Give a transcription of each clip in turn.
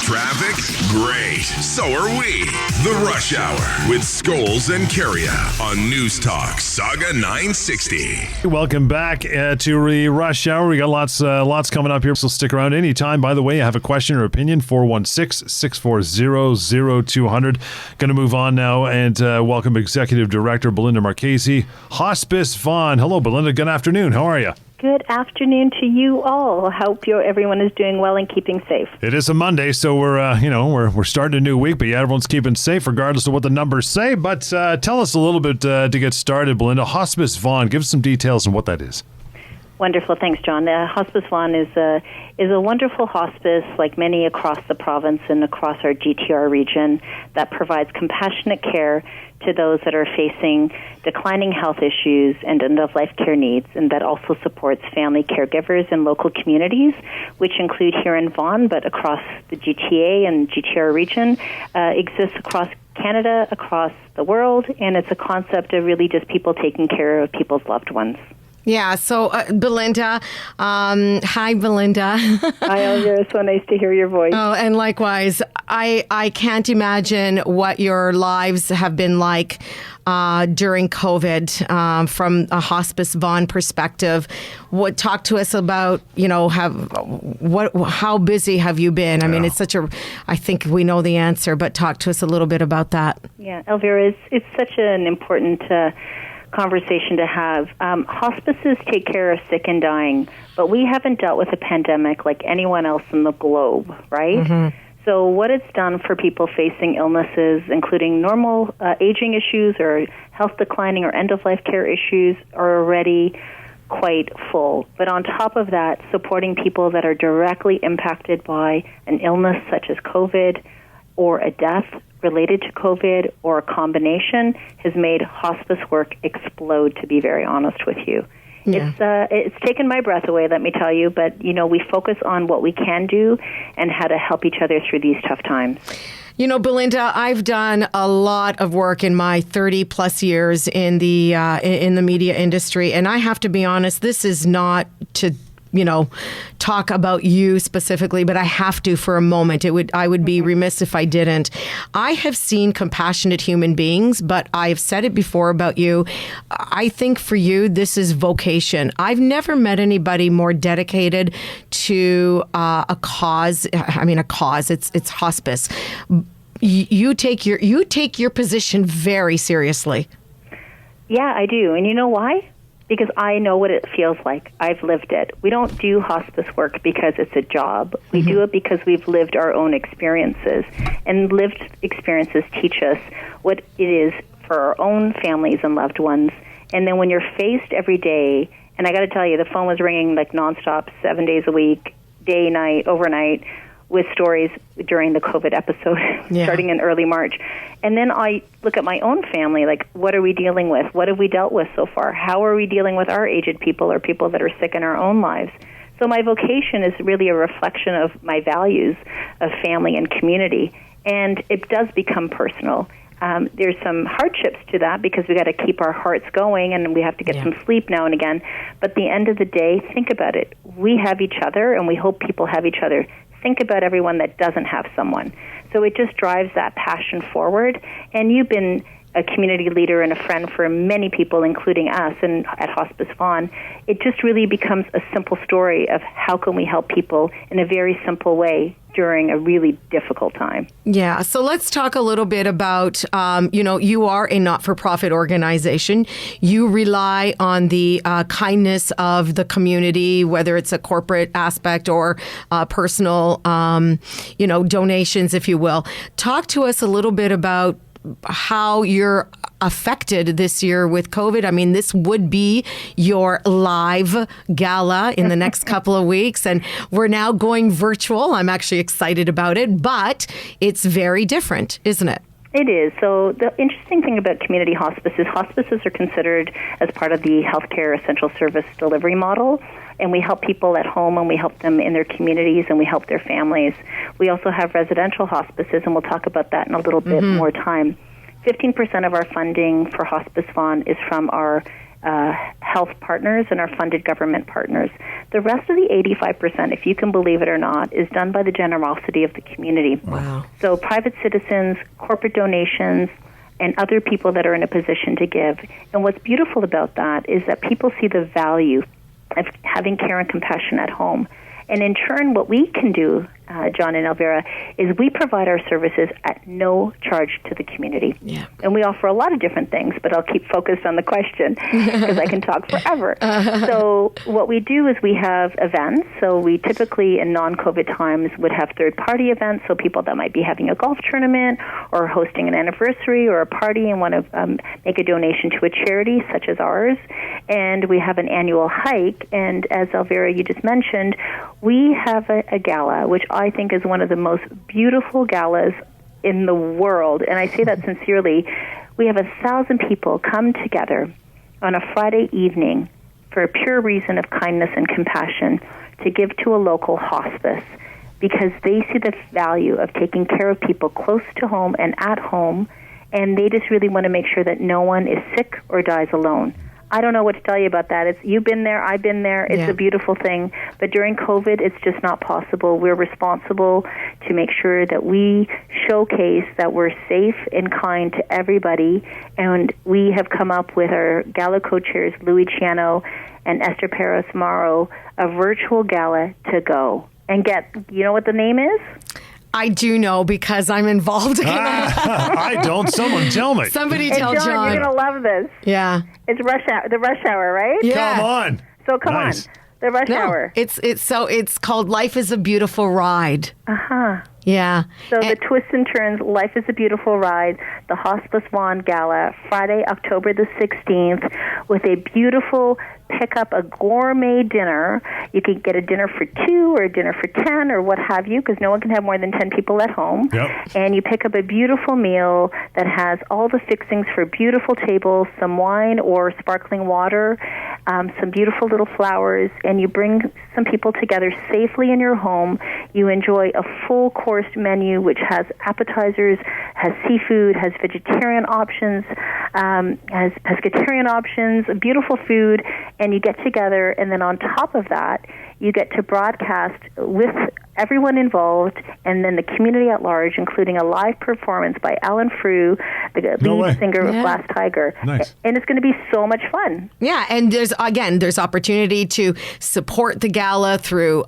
Traffic? Great. So are we. The Rush Hour with Scholes and Carria on News Talk Sauga 960. Welcome back to the Rush Hour. We got lots coming up here, so stick around anytime. By the way, you have a question or opinion, 416-640-0200. Going to move on now and welcome Executive Director Belinda Marchese, Hospice Vaughan. Hello, Belinda. Good afternoon. How are you? Good afternoon to you all. Hope everyone is doing well and keeping safe. It is a Monday, so we're starting a new week, but yeah, everyone's keeping safe regardless of what the numbers say. But tell us a little bit to get started, Belinda. Hospice Vaughan, give us some details on what that is. Wonderful. Thanks, John. Hospice Vaughan is a wonderful hospice, like many across the province and across our GTR region, that provides compassionate care to those that are facing declining health issues and end-of-life care needs, and that also supports family caregivers in local communities, which include here in Vaughan, but across the GTA and GTR region, exists across Canada, across the world, and it's a concept of really just people taking care of people's loved ones. Yeah, so Belinda, hi Belinda. Hi Elvira, so nice to hear your voice. Oh, and likewise, I can't imagine what your lives have been like during COVID from a Hospice Vaughan perspective. Talk to us about, how busy have you been? I mean, it's I think we know the answer, but talk to us a little bit about that. Yeah, Elvira, it's such an important conversation to have. Hospices take care of sick and dying, but we haven't dealt with a pandemic like anyone else in the globe, right? Mm-hmm. So what it's done for people facing illnesses, including normal aging issues or health declining or end-of-life care issues, are already quite full. But on top of that, supporting people that are directly impacted by an illness such as COVID or a death related to COVID or a combination has made hospice work explode, to be very honest with you. Yeah. It's taken my breath away, let me tell you, but, we focus on what we can do and how to help each other through these tough times. Belinda, I've done a lot of work in my 30-plus years in the media industry, and I have to be honest, this is not to talk about you specifically, but I have to for a moment. I would be remiss if I didn't. I have seen compassionate human beings, but I've said it before about you. I think for you, this is vocation. I've never met anybody more dedicated to a cause. I mean, a cause. It's hospice. You take your position very seriously. Yeah, I do. And you know why? Because I know what it feels like. I've lived it. We don't do hospice work because it's a job. We do it because we've lived our own experiences. And lived experiences teach us what it is for our own families and loved ones. And then when you're faced every day, and I got to tell you, the phone was ringing like nonstop, 7 days a week, day, night, overnight, with stories during the COVID episode, starting in early March. And then I look at my own family, like, what are we dealing with? What have we dealt with so far? How are we dealing with our aged people or people that are sick in our own lives? So my vocation is really a reflection of my values of family and community, and it does become personal. There's some hardships to that because we got to keep our hearts going and we have to get some sleep now and again. But at the end of the day, think about it. We have each other, and we hope people have each other. Think about everyone that doesn't have someone. So it just drives that passion forward. And you've been a community leader and a friend for many people, including us and at Hospice Vaughan. It just really becomes a simple story of how can we help people in a very simple way during a really difficult time. Yeah. So let's talk a little bit about, you are a not-for-profit organization. You rely on the kindness of the community, whether it's a corporate aspect or personal, donations, if you will. Talk to us a little bit about how you're affected this year with COVID. I mean, this would be your live gala in the next couple of weeks, and we're now going virtual. I'm actually excited about it, but it's very different, isn't it? It is. So the interesting thing about community hospices are considered as part of the healthcare essential service delivery model, and we help people at home and we help them in their communities and we help their families. We also have residential hospices, and we'll talk about that in a little bit more time. 15% of our funding for Hospice Vaughan is from our health partners and our funded government partners. The rest of the 85%, if you can believe it or not, is done by the generosity of the community. Wow. So private citizens, corporate donations, and other people that are in a position to give. And what's beautiful about that is that people see the value of having care and compassion at home. And in turn, what we can do, John and Elvira, is we provide our services at no charge to the community. Yeah. And we offer a lot of different things, but I'll keep focused on the question because I can talk forever. So what we do is we have events. So we typically, in non-COVID times, would have third-party events, so people that might be having a golf tournament or hosting an anniversary or a party and want to make a donation to a charity such as ours. And we have an annual hike. And as Elvira, you just mentioned, we have a gala, which I think is one of the most beautiful galas in the world. And I say that sincerely. We have 1,000 people come together on a Friday evening for a pure reason of kindness and compassion to give to a local hospice because they see the value of taking care of people close to home and at home, and they just really want to make sure that no one is sick or dies alone. I don't know what to tell you about that. You've been there, I've been there. It's a beautiful thing. But during COVID, it's just not possible. We're responsible to make sure that we showcase that we're safe and kind to everybody. And we have come up with our gala co-chairs, Louis Ciano and Esther Perez-Morrow, a virtual gala to go. And you know what the name is? I do know because I'm involved in it. I don't. Someone tell me. Somebody tell John. John. You're going to love this. Yeah. It's the rush hour, right? Yeah. Come on. So come on. The rush hour. It's called Life is a Beautiful Ride. Uh-huh. Yeah. So the twists and turns, Life is a Beautiful Ride, the Hospice Vaughan Gala, Friday, October the 16th, with a beautiful pick up a gourmet dinner. You can get a dinner for 2 or a dinner for 10 or what have you, because no one can have more than 10 people at home. Yep. And you pick up a beautiful meal that has all the fixings for beautiful tables, some wine or sparkling water, some beautiful little flowers, and you bring some people together safely in your home. You enjoy a full course menu which has appetizers, has seafood, has vegetarian options, has pescatarian options, beautiful food, and you get together, and then on top of that, you get to broadcast with everyone involved and then the community at large, including a live performance by Alan Frew, the lead singer of Glass Tiger. Nice. And it's going to be so much fun. Yeah, and there's opportunity to support the gala through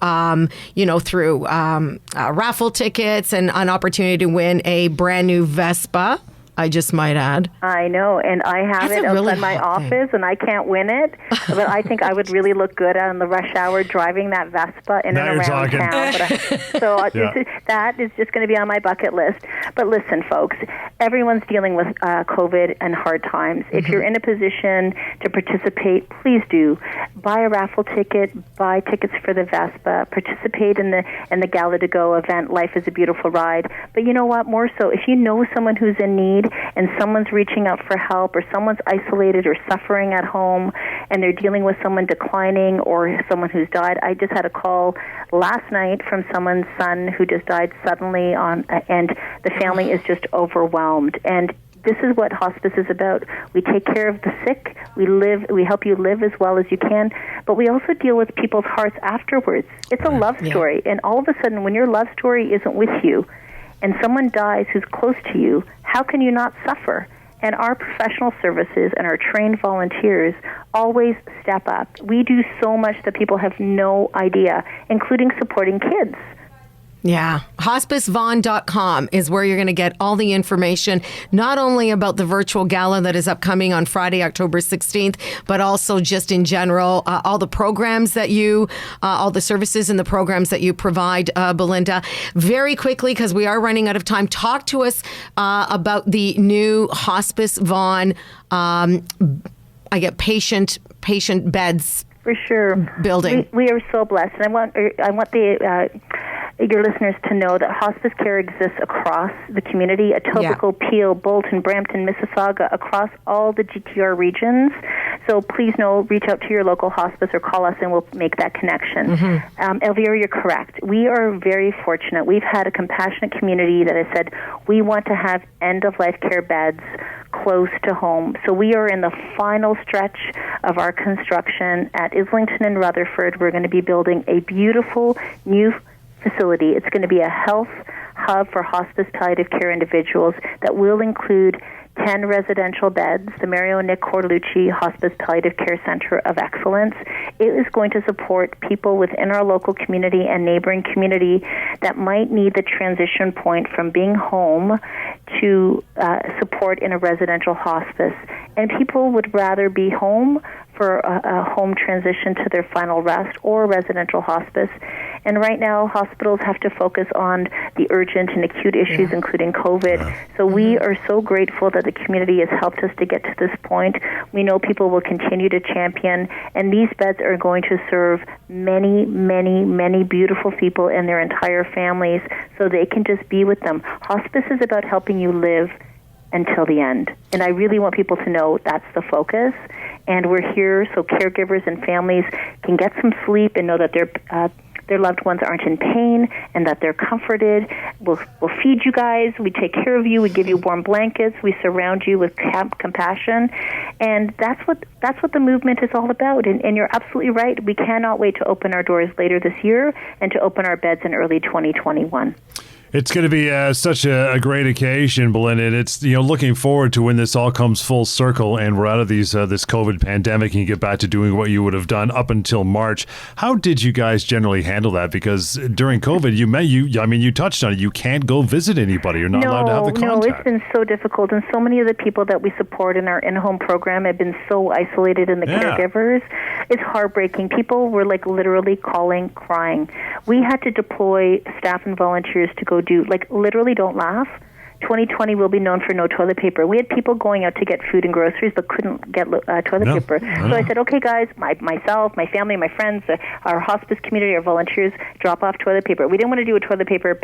raffle tickets and an opportunity to win a brand new Vespa. I just might add. I know, and I have it outside my office, and I can't win it, but I think I would really look good on the rush hour driving that Vespa in and around town. That is just going to be on my bucket list. But listen, folks, everyone's dealing with COVID and hard times. If you're in a position to participate, please do. Buy a raffle ticket, buy tickets for the Vespa, participate in the Gala to Go event, Life is a Beautiful Ride. But you know what, more so, if you know someone who's in need, and someone's reaching out for help, or someone's isolated or suffering at home, and they're dealing with someone declining or someone who's died. I just had a call last night from someone's son who just died suddenly, and the family is just overwhelmed. And this is what hospice is about. We take care of the sick. We help you live as well as you can, but we also deal with people's hearts afterwards. It's a love story, and all of a sudden, when your love story isn't with you, and someone dies who's close to you, how can you not suffer? And our professional services and our trained volunteers always step up. We do so much that people have no idea, including supporting kids. Yeah. HospiceVaughan.com is where you're going to get all the information, not only about the virtual gala that is upcoming on Friday, October 16th, but also just in general, all the programs that all the services and the programs that you provide, Belinda. Very quickly, because we are running out of time, talk to us about the new Hospice Vaughan, patient beds. For sure. Building. We are so blessed. And I want your listeners to know that hospice care exists across the community, Etobicoke, Peel, Bolton, Brampton, Mississauga, across all the GTR regions. So please reach out to your local hospice or call us and we'll make that connection. Elvira, you're correct. We are very fortunate. We've had a compassionate community that has said we want to have end-of-life care beds close to home. So we are in the final stretch of our construction at Islington and Rutherford. We're going to be building a beautiful new facility. It's going to be a health hub for hospice palliative care individuals that will include 10 residential beds, the Mario and Nick Cordellucci Hospice Palliative Care Center of Excellence. It is going to support people within our local community and neighboring community that might need the transition point from being home to support in a residential hospice. And people would rather be home for a home transition to their final rest or residential hospice. And right now, hospitals have to focus on the urgent and acute issues, including COVID. So we are so grateful that the community has helped us to get to this point. We know people will continue to champion, and these beds are going to serve many, many, many beautiful people and their entire families so they can just be with them. Hospice is about helping you live until the end. And I really want people to know that's the focus. And we're here so caregivers and families can get some sleep and know that their loved ones aren't in pain and that they're comforted. We'll feed you guys. We take care of you. We give you warm blankets. We surround you with compassion. And that's what the movement is all about. And you're absolutely right. We cannot wait to open our doors later this year and to open our beds in early 2021. It's going to be such a great occasion, Belinda. And it's looking forward to when this all comes full circle and we're out of this COVID pandemic and you get back to doing what you would have done up until March. How did you guys generally handle that? Because during COVID, you touched on it. You can't go visit anybody. You're not allowed to have the contact. No, it's been so difficult, and so many of the people that we support in our in-home program have been so isolated in the caregivers. It's heartbreaking. People were literally calling, crying. We had to deploy staff and volunteers to go do, literally, don't laugh, 2020 will be known for no toilet paper. We had people going out to get food and groceries but couldn't get toilet paper. So I said, okay, guys, myself, my family, my friends, our hospice community, our volunteers, drop off toilet paper. We didn't want to do a toilet paper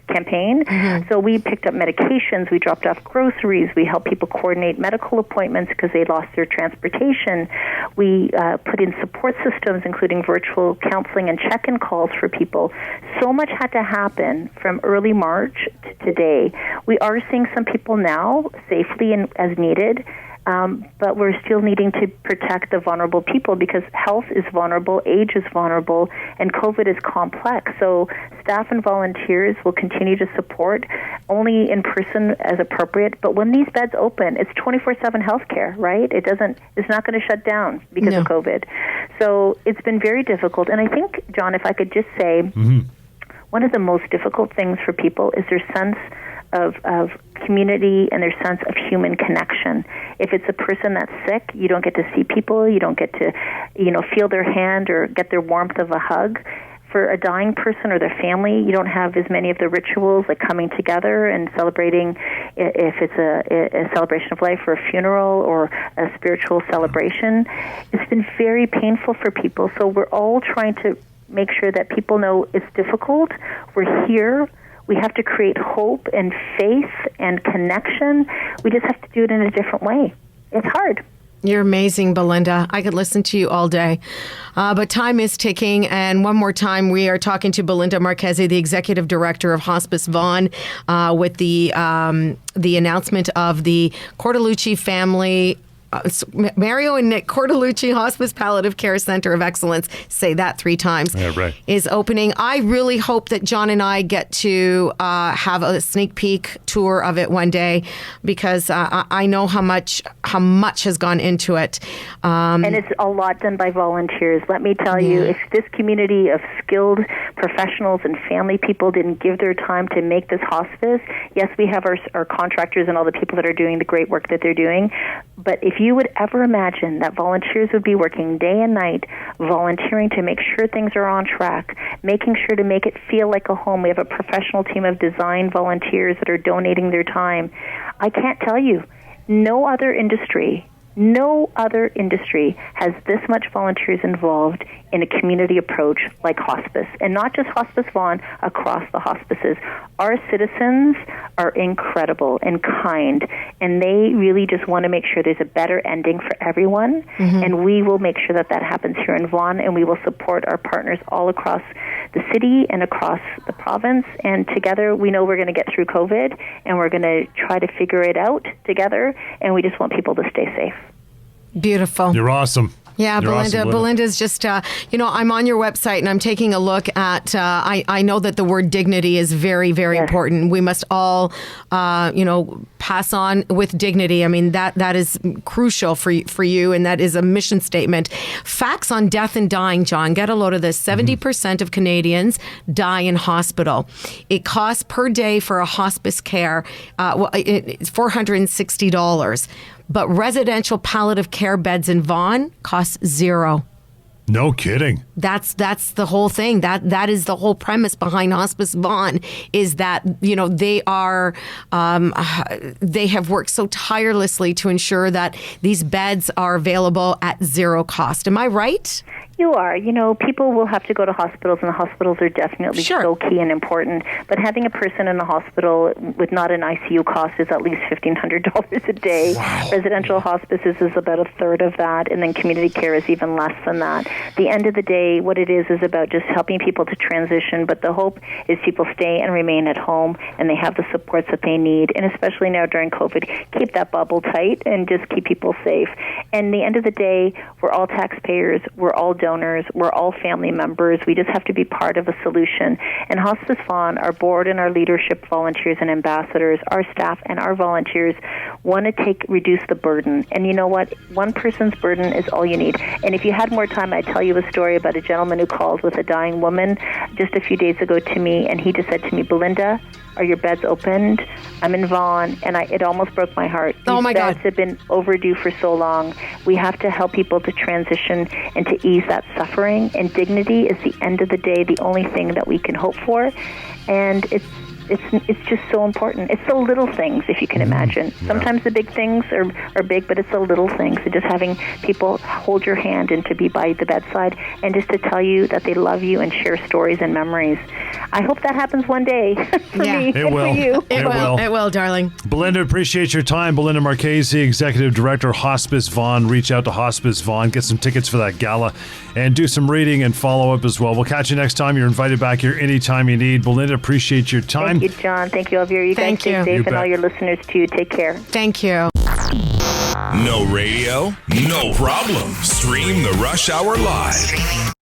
campaign, so we picked up medications, we dropped off groceries, we helped people coordinate medical appointments because they lost their transportation. We put in support systems, including virtual counseling and check-in calls for people. So much had to happen from early March to today. We are seeing some people now safely and as needed, but we're still needing to protect the vulnerable people because health is vulnerable, age is vulnerable, and COVID is complex. So staff and volunteers will continue to support only in person as appropriate. But when these beds open, it's 24/7 healthcare, right? It's not going to shut down because of COVID. So it's been very difficult. And I think, John, if I could just say, one of the most difficult things for people is their sense of community and their sense of human connection. If it's a person that's sick, you don't get to see people, you don't get to, feel their hand or get their warmth of a hug. For a dying person or their family, you don't have as many of the rituals like coming together and celebrating, if it's a celebration of life or a funeral or a spiritual celebration. It's been very painful for people. So we're all trying to make sure that people know it's difficult. We're here. We have to create hope and faith and connection. We just have to do it in a different way. It's hard. You're amazing, Belinda. I could listen to you all day. But time is ticking. And one more time, we are talking to Belinda Marchese, the Executive Director of Hospice Vaughan, with the announcement of the Cordellucci family Mario and Nick Cordellucci Hospice Palliative Care Center of Excellence, say that 3 times, is opening. I really hope that John and I get to have a sneak peek tour of it one day because I know how much has gone into it. And it's a lot done by volunteers. Let me tell you, if this community of skilled professionals and family people didn't give their time to make this hospice, yes, we have our contractors and all the people that are doing the great work that they're doing, but if you would ever imagine that volunteers would be working day and night, volunteering to make sure things are on track, making sure to make it feel like a home. We have a professional team of design volunteers that are donating their time. I can't tell you, no other industry has this much volunteers involved in a community approach like hospice. And not just Hospice Vaughan, across the hospices. Our citizens are incredible and kind, and they really just want to make sure there's a better ending for everyone, and we will make sure that that happens here in Vaughan, and we will support our partners all across the city and across the province, and together we know we're going to get through COVID, and we're going to try to figure it out together, and we just want people to stay safe. Beautiful. You're awesome. Yeah, You're Belinda. awesome, Belinda's just, I'm on your website and I'm taking a look at, I know that the word dignity is very, very important. We must all, pass on with dignity. I mean, that is crucial for you, and that is a mission statement. Facts on death and dying, John. Get a load of this. 70% of Canadians die in hospital. It costs per day for a hospice care, it's $460. But residential palliative care beds in Vaughan costs $0. No kidding. That's the whole thing. That is the whole premise behind Hospice Vaughan, is that, they are, they have worked so tirelessly to ensure that these beds are available at $0 cost. Am I right? You are. People will have to go to hospitals, and the hospitals are definitely so key and important. But having a person in a hospital with not an ICU cost is at least $1,500 a day. Wow. Residential hospices is about a third of that, and then community care is even less than that. The end of the day, what it is about just helping people to transition, but the hope is people stay and remain at home, and they have the supports that they need, and especially now during COVID, keep that bubble tight and just keep people safe. And the end of the day, we're all taxpayers, we're all donors, we're all family members. We just have to be part of a solution. And Hospice Vaughan, our board and our leadership volunteers and ambassadors, our staff and our volunteers want to reduce the burden. And you know what? One person's burden is all you need. And if you had more time, I'd tell you a story about a gentleman who called with a dying woman just a few days ago to me, and he just said to me, Belinda, are your beds opened? I'm in Vaughan, and it almost broke my heart. Oh, my God. These beds have been overdue for so long. We have to help people to transition and to ease that suffering, and dignity is, the end of the day, the only thing that we can hope for, and it's just so important. It's the little things, if you can imagine. Yeah. Sometimes the big things are big, but it's the little things. And just having people hold your hand and to be by the bedside and just to tell you that they love you and share stories and memories. I hope that happens one day for me it and will. for you. It will. It will, darling. Belinda, appreciate your time. Belinda Marchese, Executive Director, Hospice Vaughan. Reach out to Hospice Vaughan. Get some tickets for that gala and do some reading and follow up as well. We'll catch you next time. You're invited back here anytime you need. Belinda, appreciate your time. Thank you, John. Thank you, Elvira. You guys stay safe, and all your listeners, too. Take care. Thank you. No radio? No problem. Stream the Rush Hour live